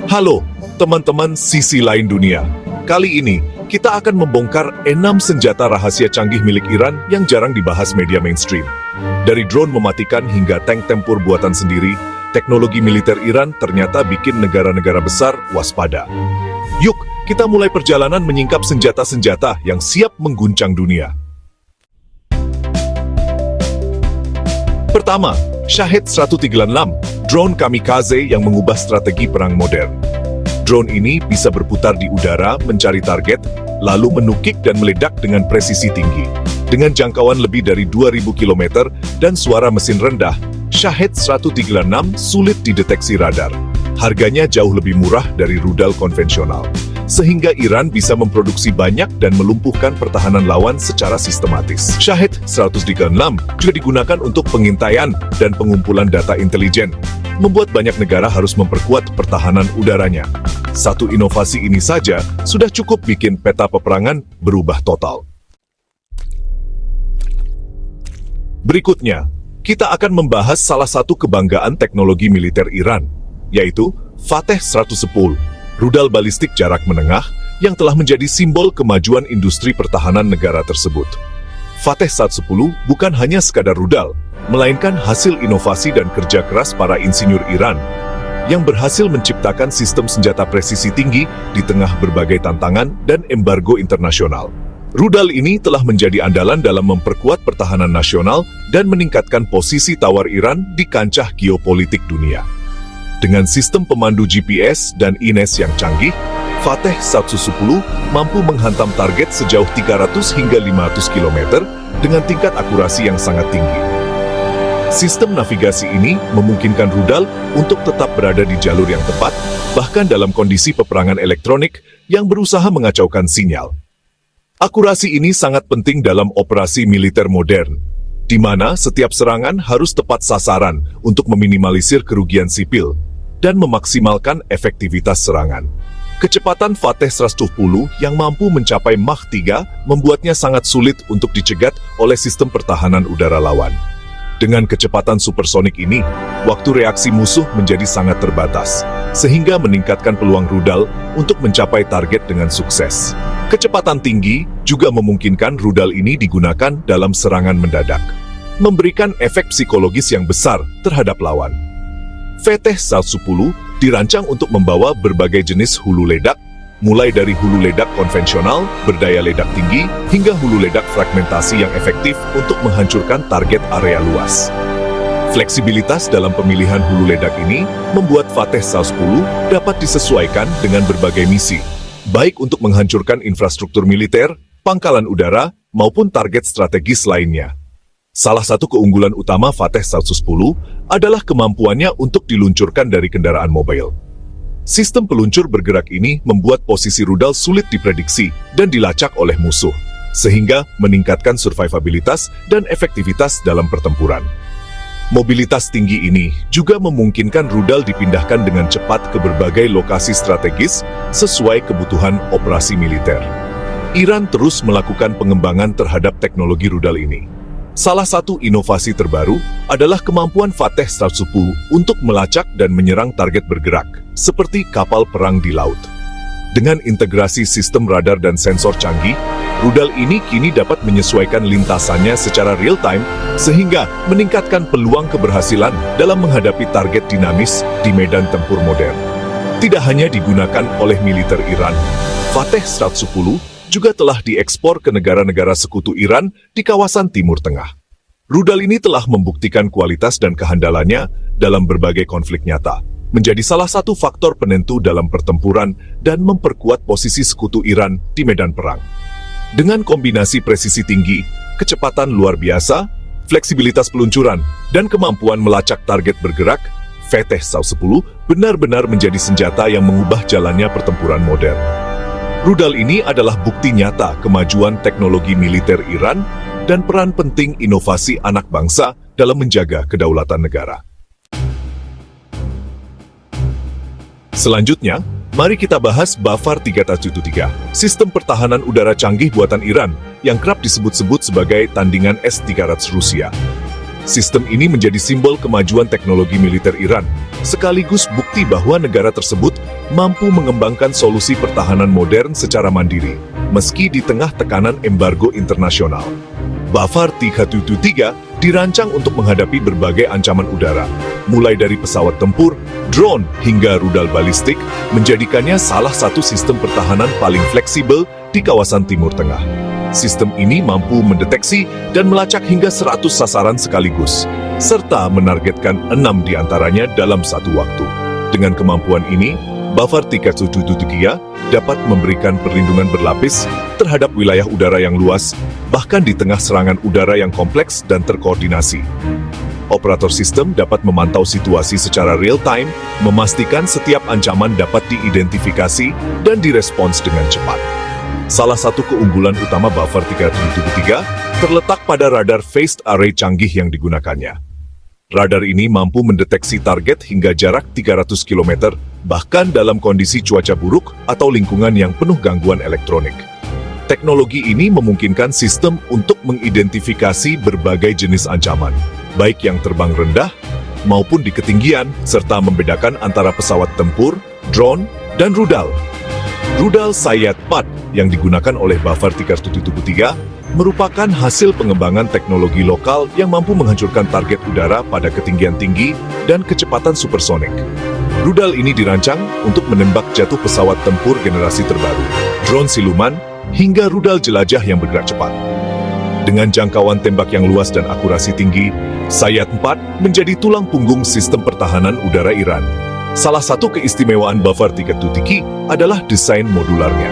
Halo, teman-teman sisi lain dunia. Kali ini, kita akan membongkar 6 senjata rahasia canggih milik Iran yang jarang dibahas media mainstream. Dari drone mematikan hingga tank tempur buatan sendiri, teknologi militer Iran ternyata bikin negara-negara besar waspada. Yuk, kita mulai perjalanan menyingkap senjata-senjata yang siap mengguncang dunia. Pertama, Shahed 136, drone kamikaze yang mengubah strategi perang modern. Drone ini bisa berputar di udara mencari target, lalu menukik dan meledak dengan presisi tinggi. Dengan jangkauan lebih dari 2.000 km dan suara mesin rendah, Shahed 136 sulit dideteksi radar. Harganya jauh lebih murah dari rudal konvensional, sehingga Iran bisa memproduksi banyak dan melumpuhkan pertahanan lawan secara sistematis. Shahed 136 juga digunakan untuk pengintaian dan pengumpulan data intelijen, membuat banyak negara harus memperkuat pertahanan udaranya. Satu inovasi ini saja sudah cukup bikin peta peperangan berubah total. Berikutnya, kita akan membahas salah satu kebanggaan teknologi militer Iran, yaitu Fateh 110, rudal balistik jarak menengah yang telah menjadi simbol kemajuan industri pertahanan negara tersebut. Fateh 110 bukan hanya sekadar rudal, melainkan hasil inovasi dan kerja keras para insinyur Iran yang berhasil menciptakan sistem senjata presisi tinggi di tengah berbagai tantangan dan embargo internasional. Rudal ini telah menjadi andalan dalam memperkuat pertahanan nasional dan meningkatkan posisi tawar Iran di kancah geopolitik dunia. Dengan sistem pemandu GPS dan INES yang canggih, Fateh 110 mampu menghantam target sejauh 300 hingga 500 km dengan tingkat akurasi yang sangat tinggi. Sistem navigasi ini memungkinkan rudal untuk tetap berada di jalur yang tepat, bahkan dalam kondisi peperangan elektronik yang berusaha mengacaukan sinyal. Akurasi ini sangat penting dalam operasi militer modern, di mana setiap serangan harus tepat sasaran untuk meminimalisir kerugian sipil dan memaksimalkan efektivitas serangan. Kecepatan Fateh 110 yang mampu mencapai Mach 3 membuatnya sangat sulit untuk dicegat oleh sistem pertahanan udara lawan. Dengan kecepatan supersonik ini, waktu reaksi musuh menjadi sangat terbatas, sehingga meningkatkan peluang rudal untuk mencapai target dengan sukses. Kecepatan tinggi juga memungkinkan rudal ini digunakan dalam serangan mendadak, memberikan efek psikologis yang besar terhadap lawan. Fateh 110 dirancang untuk membawa berbagai jenis hulu ledak, mulai dari hulu ledak konvensional berdaya ledak tinggi hingga hulu ledak fragmentasi yang efektif untuk menghancurkan target area luas. Fleksibilitas dalam pemilihan hulu ledak ini membuat Fateh 110 dapat disesuaikan dengan berbagai misi, baik untuk menghancurkan infrastruktur militer, pangkalan udara, maupun target strategis lainnya. Salah satu keunggulan utama Fateh 110 adalah kemampuannya untuk diluncurkan dari kendaraan mobil. Sistem peluncur bergerak ini membuat posisi rudal sulit diprediksi dan dilacak oleh musuh, sehingga meningkatkan survivabilitas dan efektivitas dalam pertempuran. Mobilitas tinggi ini juga memungkinkan rudal dipindahkan dengan cepat ke berbagai lokasi strategis sesuai kebutuhan operasi militer. Iran terus melakukan pengembangan terhadap teknologi rudal ini. Salah satu inovasi terbaru adalah kemampuan Fateh 110 untuk melacak dan menyerang target bergerak, seperti kapal perang di laut. Dengan integrasi sistem radar dan sensor canggih, rudal ini kini dapat menyesuaikan lintasannya secara real-time, sehingga meningkatkan peluang keberhasilan dalam menghadapi target dinamis di medan tempur modern. Tidak hanya digunakan oleh militer Iran, Fateh 110 juga telah diekspor ke negara-negara sekutu Iran di kawasan Timur Tengah. Rudal ini telah membuktikan kualitas dan kehandalannya dalam berbagai konflik nyata, menjadi salah satu faktor penentu dalam pertempuran dan memperkuat posisi sekutu Iran di medan perang. Dengan kombinasi presisi tinggi, kecepatan luar biasa, fleksibilitas peluncuran, dan kemampuan melacak target bergerak, Fateh 110 benar-benar menjadi senjata yang mengubah jalannya pertempuran modern. Rudal ini adalah bukti nyata kemajuan teknologi militer Iran dan peran penting inovasi anak bangsa dalam menjaga kedaulatan negara. Selanjutnya, mari kita bahas Bafar 373, sistem pertahanan udara canggih buatan Iran yang kerap disebut-sebut sebagai tandingan S-300 Rusia. Sistem ini menjadi simbol kemajuan teknologi militer Iran sekaligus bukti bahwa negara tersebut mampu mengembangkan solusi pertahanan modern secara mandiri, meski di tengah tekanan embargo internasional. Bafar 373 dirancang untuk menghadapi berbagai ancaman udara, mulai dari pesawat tempur, drone, hingga rudal balistik, menjadikannya salah satu sistem pertahanan paling fleksibel di kawasan Timur Tengah. Sistem ini mampu mendeteksi dan melacak hingga 100 sasaran sekaligus, serta menargetkan 6 diantaranya dalam satu waktu. Dengan kemampuan ini, Bafar 373 dapat memberikan perlindungan berlapis terhadap wilayah udara yang luas, bahkan di tengah serangan udara yang kompleks dan terkoordinasi. Operator sistem dapat memantau situasi secara real-time, memastikan setiap ancaman dapat diidentifikasi dan direspons dengan cepat. Salah satu keunggulan utama Bafar 373 terletak pada radar phased array canggih yang digunakannya. Radar ini mampu mendeteksi target hingga jarak 300 km, bahkan dalam kondisi cuaca buruk atau lingkungan yang penuh gangguan elektronik. Teknologi ini memungkinkan sistem untuk mengidentifikasi berbagai jenis ancaman, baik yang terbang rendah maupun di ketinggian, serta membedakan antara pesawat tempur, drone, dan rudal. Rudal Sayyad 4 yang digunakan oleh Bafar 373 merupakan hasil pengembangan teknologi lokal yang mampu menghancurkan target udara pada ketinggian tinggi dan kecepatan supersonik. Rudal ini dirancang untuk menembak jatuh pesawat tempur generasi terbaru, drone siluman, hingga rudal jelajah yang bergerak cepat. Dengan jangkauan tembak yang luas dan akurasi tinggi, Sayyad 4 menjadi tulang punggung sistem pertahanan udara Iran. Salah satu keistimewaan Bafar 373 adalah desain modularnya.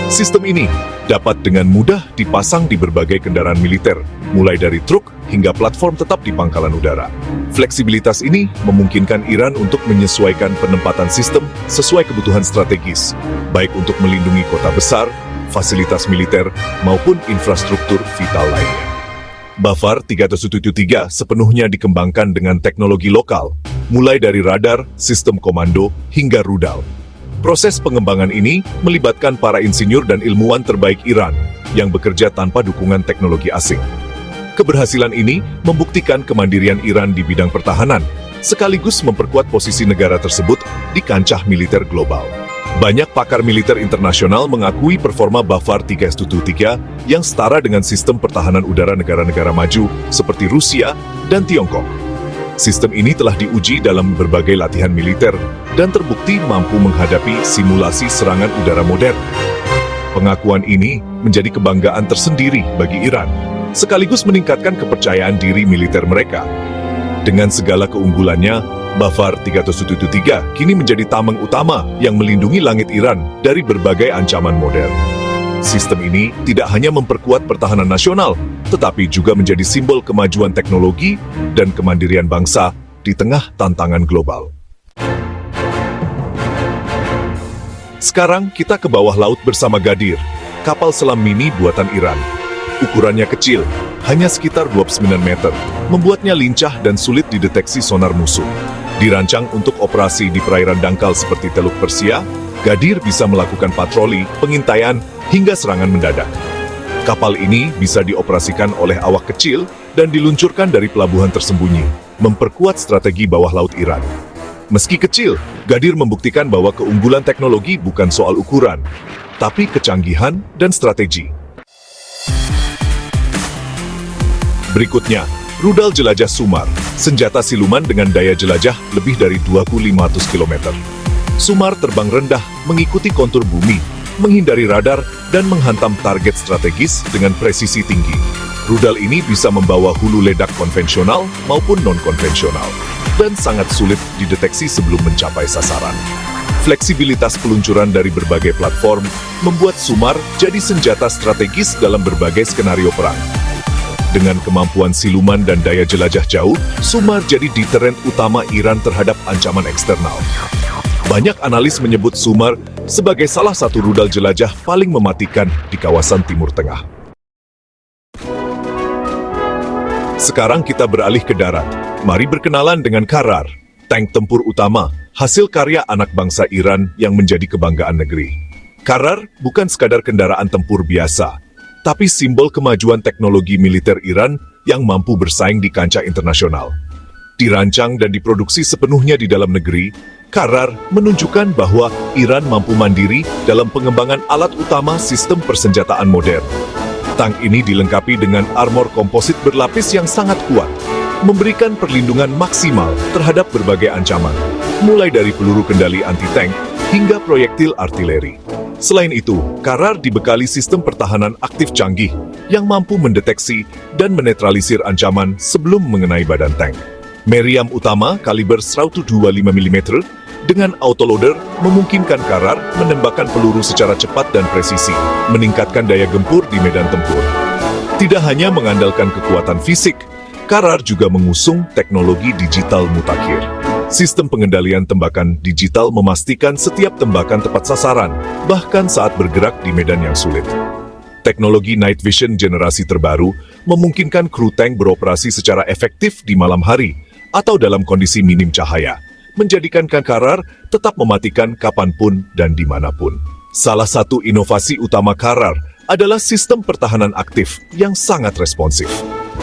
Sistem ini dapat dengan mudah dipasang di berbagai kendaraan militer, mulai dari truk hingga platform tetap di pangkalan udara. Fleksibilitas ini memungkinkan Iran untuk menyesuaikan penempatan sistem sesuai kebutuhan strategis, baik untuk melindungi kota besar, fasilitas militer, maupun infrastruktur vital lainnya. Bafar 373 sepenuhnya dikembangkan dengan teknologi lokal, mulai dari radar, sistem komando, hingga rudal. Proses pengembangan ini melibatkan para insinyur dan ilmuwan terbaik Iran yang bekerja tanpa dukungan teknologi asing. Keberhasilan ini membuktikan kemandirian Iran di bidang pertahanan, sekaligus memperkuat posisi negara tersebut di kancah militer global. Banyak pakar militer internasional mengakui performa Bafar 373 yang setara dengan sistem pertahanan udara negara-negara maju seperti Rusia dan Tiongkok. Sistem ini telah diuji dalam berbagai latihan militer dan terbukti mampu menghadapi simulasi serangan udara modern. Pengakuan ini menjadi kebanggaan tersendiri bagi Iran, sekaligus meningkatkan kepercayaan diri militer mereka. Dengan segala keunggulannya, Bafar 373 kini menjadi tameng utama yang melindungi langit Iran dari berbagai ancaman modern. Sistem ini tidak hanya memperkuat pertahanan nasional, tetapi juga menjadi simbol kemajuan teknologi dan kemandirian bangsa di tengah tantangan global. Sekarang kita ke bawah laut bersama Gadir, kapal selam mini buatan Iran. Ukurannya kecil, hanya sekitar 29 meter, membuatnya lincah dan sulit dideteksi sonar musuh. Dirancang untuk operasi di perairan dangkal seperti Teluk Persia, Gadir bisa melakukan patroli, pengintaian, hingga serangan mendadak. Kapal ini bisa dioperasikan oleh awak kecil dan diluncurkan dari pelabuhan tersembunyi, memperkuat strategi bawah laut Iran. Meski kecil, Gadir membuktikan bahwa keunggulan teknologi bukan soal ukuran, tapi kecanggihan dan strategi. Berikutnya, rudal jelajah Sumar, senjata siluman dengan daya jelajah lebih dari 2.500 km. Sumar terbang rendah, mengikuti kontur bumi, menghindari radar, dan menghantam target strategis dengan presisi tinggi. Rudal ini bisa membawa hulu ledak konvensional maupun non-konvensional, dan sangat sulit dideteksi sebelum mencapai sasaran. Fleksibilitas peluncuran dari berbagai platform membuat Sumar jadi senjata strategis dalam berbagai skenario perang. Dengan kemampuan siluman dan daya jelajah jauh, Sumar jadi deteren utama Iran terhadap ancaman eksternal. Banyak analis menyebut Sumar sebagai salah satu rudal jelajah paling mematikan di kawasan Timur Tengah. Sekarang kita beralih ke darat. Mari berkenalan dengan Karar, tank tempur utama, hasil karya anak bangsa Iran yang menjadi kebanggaan negeri. Karar bukan sekadar kendaraan tempur biasa, tapi simbol kemajuan teknologi militer Iran yang mampu bersaing di kancah internasional. Dirancang dan diproduksi sepenuhnya di dalam negeri, Karar menunjukkan bahwa Iran mampu mandiri dalam pengembangan alat utama sistem persenjataan modern. Tank ini dilengkapi dengan armor komposit berlapis yang sangat kuat, memberikan perlindungan maksimal terhadap berbagai ancaman, mulai dari peluru kendali anti-tank hingga proyektil artileri. Selain itu, Karar dibekali sistem pertahanan aktif canggih yang mampu mendeteksi dan menetralisir ancaman sebelum mengenai badan tank. Meriam utama kaliber 125 mm dengan autoloader memungkinkan Karar menembakkan peluru secara cepat dan presisi, meningkatkan daya gempur di medan tempur. Tidak hanya mengandalkan kekuatan fisik, Karar juga mengusung teknologi digital mutakhir. Sistem pengendalian tembakan digital memastikan setiap tembakan tepat sasaran, bahkan saat bergerak di medan yang sulit. Teknologi Night Vision generasi terbaru memungkinkan kru tank beroperasi secara efektif di malam hari atau dalam kondisi minim cahaya, menjadikan Karar tetap mematikan kapanpun dan dimanapun. Salah satu inovasi utama Karar adalah sistem pertahanan aktif yang sangat responsif.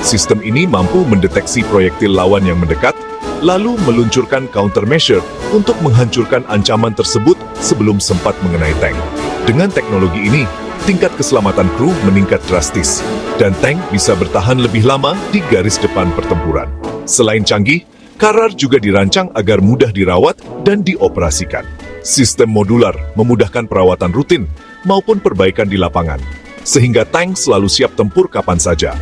Sistem ini mampu mendeteksi proyektil lawan yang mendekat, lalu meluncurkan countermeasure untuk menghancurkan ancaman tersebut sebelum sempat mengenai tank. Dengan teknologi ini, tingkat keselamatan kru meningkat drastis, dan tank bisa bertahan lebih lama di garis depan pertempuran. Selain canggih, Karar juga dirancang agar mudah dirawat dan dioperasikan. Sistem modular memudahkan perawatan rutin maupun perbaikan di lapangan, sehingga tank selalu siap tempur kapan saja.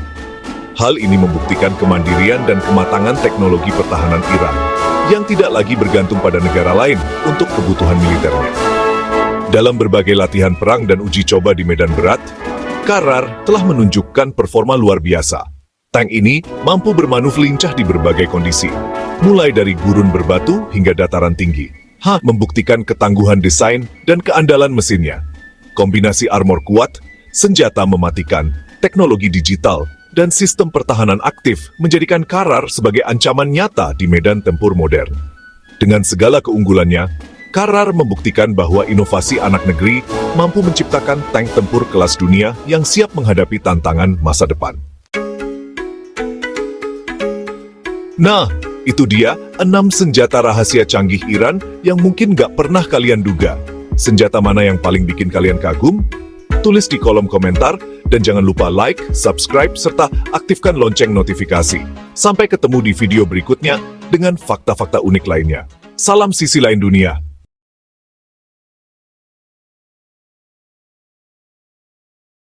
Hal ini membuktikan kemandirian dan kematangan teknologi pertahanan Iran, yang tidak lagi bergantung pada negara lain untuk kebutuhan militernya. Dalam berbagai latihan perang dan uji coba di medan berat, Karar telah menunjukkan performa luar biasa. Tank ini mampu bermanuver lincah di berbagai kondisi, mulai dari gurun berbatu hingga dataran tinggi. Membuktikan ketangguhan desain dan keandalan mesinnya. Kombinasi armor kuat, senjata mematikan, teknologi digital, dan sistem pertahanan aktif menjadikan Karar sebagai ancaman nyata di medan tempur modern. Dengan segala keunggulannya, Karar membuktikan bahwa inovasi anak negeri mampu menciptakan tank tempur kelas dunia yang siap menghadapi tantangan masa depan. Nah, itu dia 6 senjata rahasia canggih Iran yang mungkin gak pernah kalian duga. Senjata mana yang paling bikin kalian kagum? Tulis di kolom komentar, dan jangan lupa like, subscribe, serta aktifkan lonceng notifikasi. Sampai ketemu di video berikutnya dengan fakta-fakta unik lainnya. Salam sisi lain dunia.